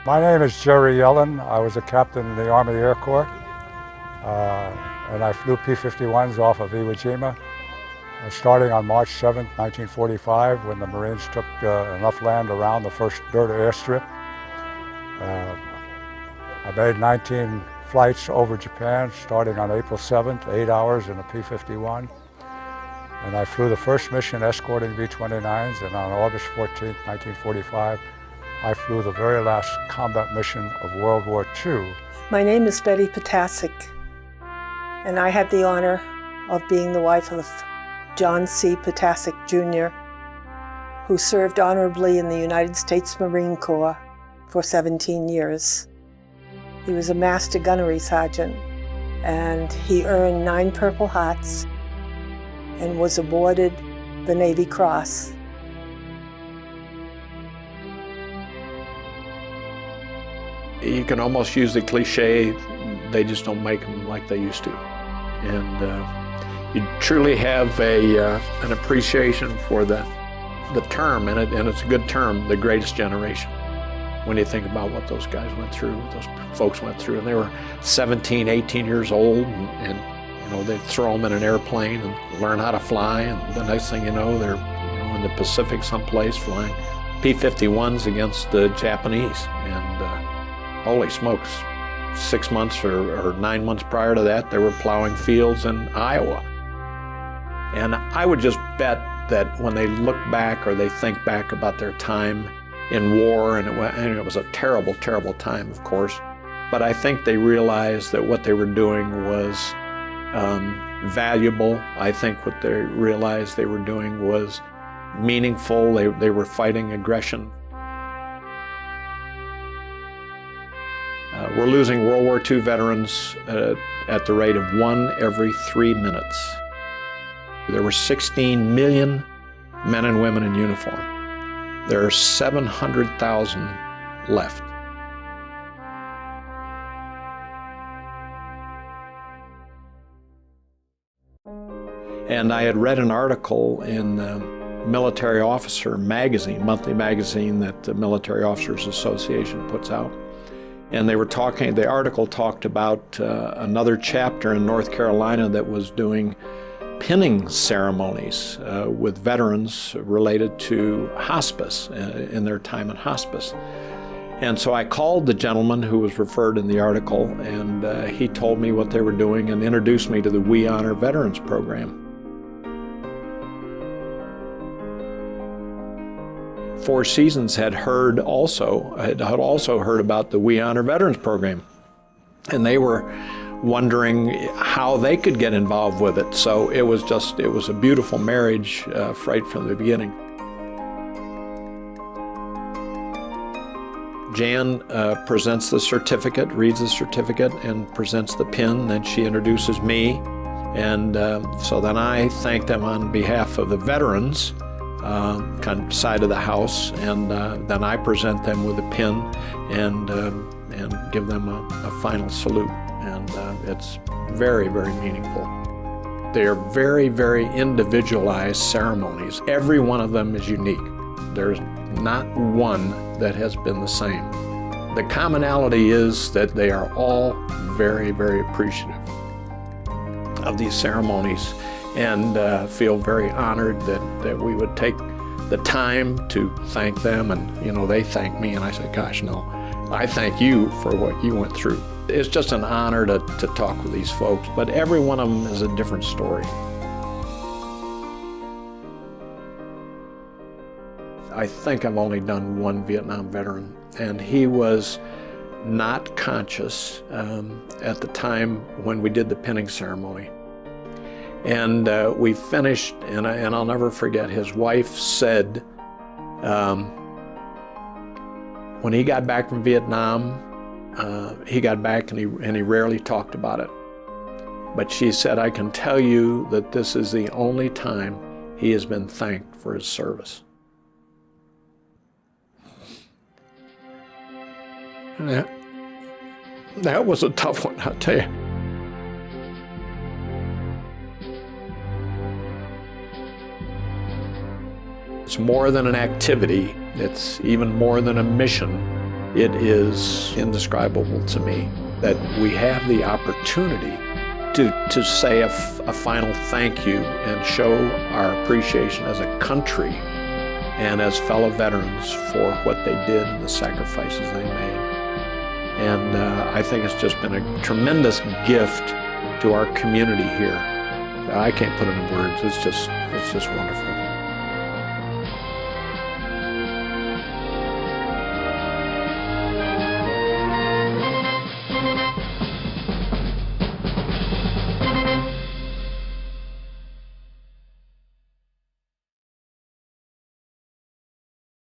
My name is Jerry Yellen. I was a captain in the Army Air Corps, and I flew P-51s off of Iwo Jima, starting on March 7, 1945, when the Marines took enough land around the first dirt airstrip. I made 19 flights over Japan, starting on April 7th, 8 hours in a P-51. And I flew the first mission escorting B-29s, and on August 14, 1945, I flew the very last combat mission of World War II. My name is Betty Ptacek, and I had the honor of being the wife of John C. Ptacek, Jr., who served honorably in the United States Marine Corps for 17 years. He was a master gunnery sergeant, and he earned 9 Purple Hearts and was awarded the Navy Cross. You can almost use the cliche, they just don't make them like they used to. And you truly have an appreciation for the term, and it's a good term, the greatest generation. When you think about what those guys went through, what those folks went through, and they were 17, 18 years old, and you know, they'd throw them in an airplane and learn how to fly, and the next thing you know, they're in the Pacific someplace flying P-51s against the Japanese. And holy smokes, 6 months or 9 months prior to that, they were plowing fields in Iowa. And I would just bet that when they look back or they think back about their time in war, and it was a terrible, terrible time, of course, but I think they realized that what they were doing was valuable. I think what they realized they were doing was meaningful. They were fighting aggression. We're losing World War II veterans at the rate of 1 every 3 minutes. There were 16 million men and women in uniform. There are 700,000 left. And I had read an article in Military Officer magazine, monthly magazine that the Military Officers Association puts out. And they were talking, the article talked about another chapter in North Carolina that was doing pinning ceremonies with veterans related to hospice, in their time in hospice. And so I called the gentleman who was referred in the article, and he told me what they were doing and introduced me to the We Honor Veterans program. Four Seasons had also heard about the We Honor Veterans program, and they were wondering how they could get involved with it. So it was a beautiful marriage right from the beginning. Jan presents the certificate, reads the certificate, and presents the pin. Then she introduces me, and so then I thank them on behalf of the veterans kind of side of the house, and then I present them with a pin and give them a final salute. And it's very, very meaningful. They are very, very individualized ceremonies. Every one of them is unique. There's not one that has been the same. The commonality is that they are all very, very appreciative of these ceremonies, and feel very honored that we would take the time to thank them. And they thank me, and I said, gosh, no, I thank you for what you went through. It's just an honor to talk with these folks, but every one of them is a different story. I think I've only done one Vietnam veteran, and he was not conscious at the time when we did the pinning ceremony. And we finished, and I'll never forget, his wife said, when he got back from Vietnam, he got back and he rarely talked about it. But she said, I can tell you that this is the only time he has been thanked for his service. And that was a tough one, I'll tell you. It's more than an activity. It's even more than a mission. It is indescribable to me that we have the opportunity to say a final thank you and show our appreciation as a country and as fellow veterans for what they did and the sacrifices they made. And I think it's just been a tremendous gift to our community here. I can't put it in words. It's just wonderful.